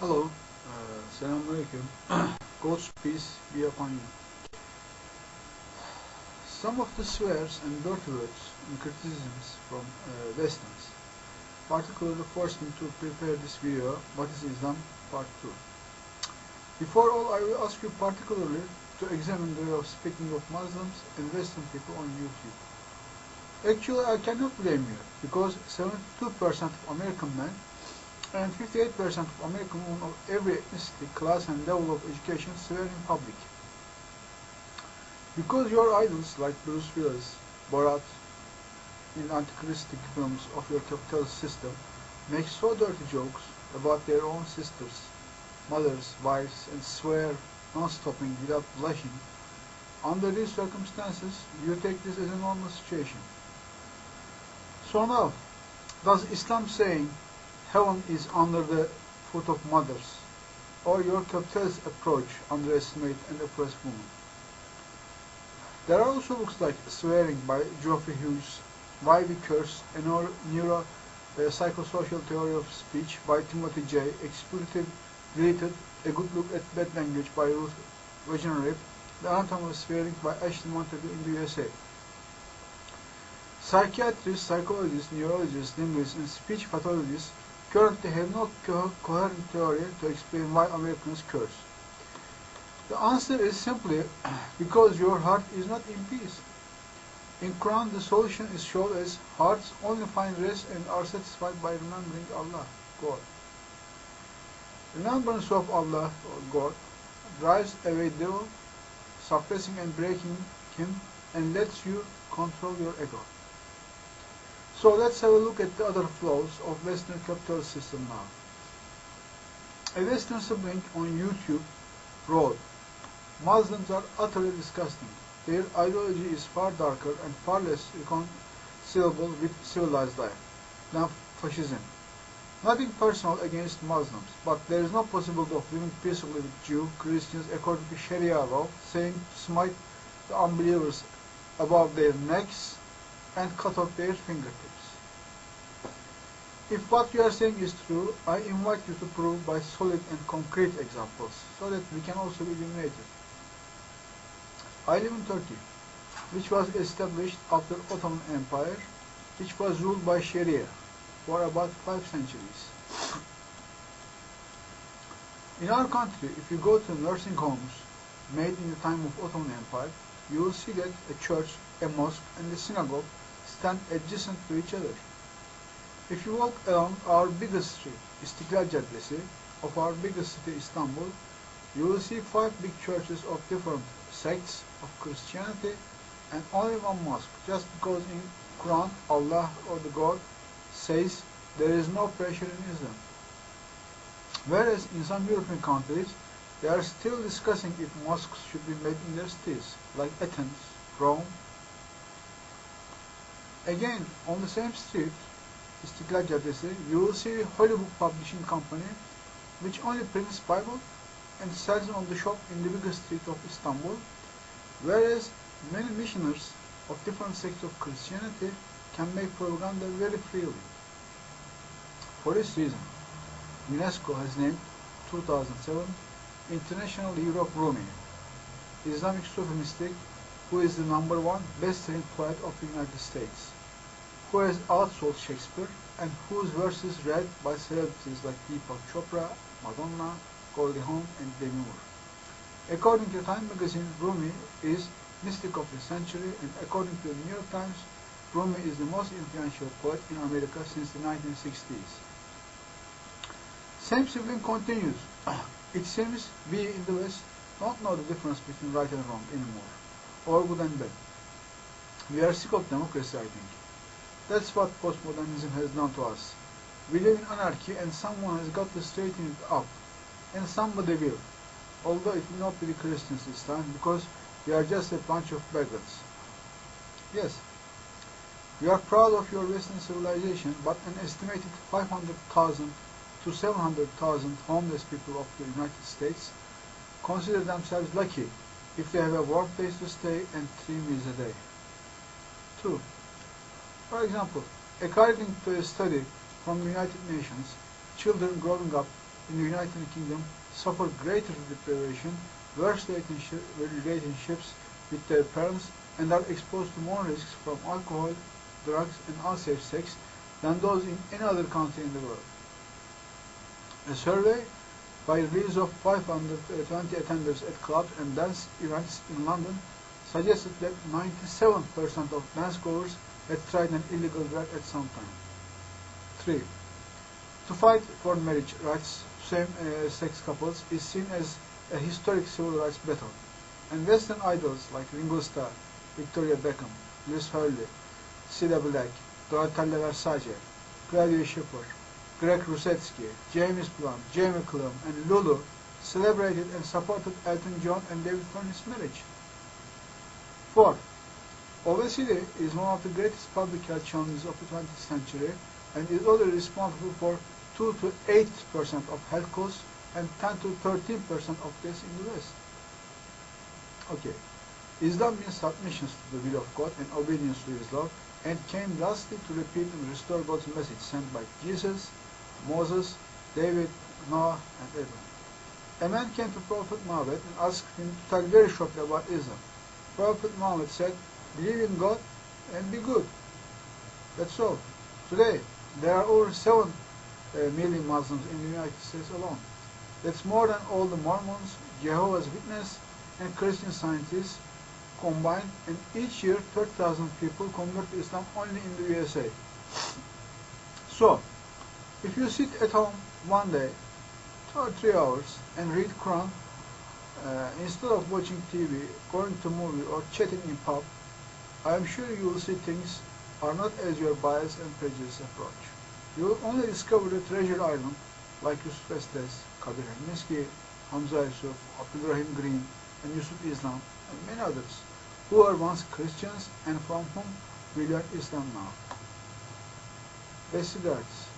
Hello, Selamünaleyküm. God's peace be upon you. Some of the swears and dirty words and criticisms from Westerns particularly forced me to prepare this video, What is Islam, Part 2. Before all, I will ask you particularly to examine the way of speaking of Muslims and Western people on YouTube. Actually, I cannot blame you, because 72% of American men and 58% of American women of every ethnicity, class and level of education swear in public. Because your idols like Bruce Willis, Borat, in antichrisic films of your capitalist system make so dirty jokes about their own sisters, mothers, wives, and swear non-stopping without blushing, under these circumstances, you take this as a normal situation. So now, does Islam saying heaven is under the foot of mothers, or your capitalist approach underestimate and oppress women? There are also books like Swearing by Geoffrey Hughes, Why We Curse, and Neuro-Psycho-Social Theory of Speech by Timothy Jay Expletive Deleted, A Good Look at Bad Language by Ruth, Wajnryb, The Anatomy of Swearing by Ashley Montagu in the USA. Psychiatrists, psychologists, neurologists, linguists, and speech pathologists currently have no coherent theory to explain why Americans curse. The answer is simply because your heart is not in peace. In Quran, the solution is shown as hearts only find rest and are satisfied by remembering Allah, God. Remembrance of Allah, or God, drives away devil, suppressing and breaking him, and lets you control your ego. So let's have a look at the other flaws of Western capitalist system now. A Western sibling on YouTube wrote, Muslims are utterly disgusting. Their ideology is far darker and far less reconcilable with civilized life than fascism. Nothing personal against Muslims, but there is no possibility of living peaceably with Jews, Christians according to Sharia law, saying to smite the unbelievers above their necks and cut off their fingertips. If what you are saying is true, I invite you to prove by solid and concrete examples, so that we can also be illuminated. I live in Turkey, which was established after Ottoman Empire, which was ruled by Sharia for about 5 centuries. In our country, if you go to nursing homes made in the time of Ottoman Empire, you will see that a church, a mosque, and a synagogue stand adjacent to each other. If you walk along our biggest street, İstiklal Caddesi, of our biggest city, Istanbul, you will see 5 big churches of different sects of Christianity and only one mosque, just because in Quran, Allah or the God says there is no pressure in Islam. Whereas in some European countries, they are still discussing if mosques should be made in their cities, like Athens, Rome. Again, on the same street, İstiklal Caddesi, you will see a Holy Book publishing company which only prints Bible and sells on the shop in the biggest street of Istanbul, whereas many missionaries of different sects of Christianity can make propaganda very freely. For this reason, UNESCO has named 2007 International Year of Rumi, Islamic Sufi mystic who is the #1 best-selling poet of the United States, who has outsold Shakespeare and whose verses read by celebrities like Deepak Chopra, Madonna, Goldie Hawn, and Demi Moore. According to Time magazine, Rumi is mystic of the century, and according to the New York Times, Rumi is the most influential poet in America since the 1960s. Same sibling continues. It seems we in the West don't know the difference between right and wrong anymore, or good and bad. We are sick of democracy, I think. That's what postmodernism has done to us. We live in anarchy, and someone has got to straighten it up. And somebody will. Although it will not be the Christians this time, because we are just a bunch of beggars. Yes, we are proud of your Western civilization, but an estimated 500,000 to 700,000 homeless people of the United States consider themselves lucky if they have a warm place to stay and 3 meals a day. 2. For example, according to a study from the United Nations, children growing up in the United Kingdom suffer greater deprivation, worse relationships with their parents, and are exposed to more risks from alcohol, drugs, and unsafe sex than those in any other country in the world. A survey by release of 520 attenders at clubs and dance events in London suggested that 97% of dancegoers had tried an illegal drug at some time. 3. To fight for marriage rights same-sex couples is seen as a historic civil rights battle, and Western idols like Ringo Starr, Victoria Beckham, Liz Hurley, Cilla Black, Donatella Versace, Claudia Schiffer, Greg Rusetsky, James Blunt, Jamie Cullum, and Lulu celebrated and supported Elton John and David Byrne's marriage. 4. Obesity is one of the greatest public health challenges of the 20th century and is already responsible for 2 to 8% of health costs and 10 to 13% of deaths in the West. Okay. Islam means submission to the will of God and obedience to His law, and came lastly to repeat and restore God's message sent by Jesus, Moses, David, Noah, and Abraham. A man came to Prophet Muhammad and asked him to tell very shortly about Islam. Prophet Muhammad said, "Believe in God and be good." That's all. Today, there are over 7 million Muslims in the United States alone. That's more than all the Mormons, Jehovah's Witnesses, and Christian Scientists combined, and each year 30,000 people convert to Islam only in the USA. So, if you sit at home one day, 2 or 3 hours, and read Quran, instead of watching TV, going to movie, or chatting in pub, I am sure you will see things are not as your bias and prejudice approach. You will only discover the treasure island like Yusuf Estes, Kadir Miski, Hamza Yusuf, Abdulrahim Green, and Yusuf Islam, and many others, who were once Christians and from whom we learn Islam now. Best regards.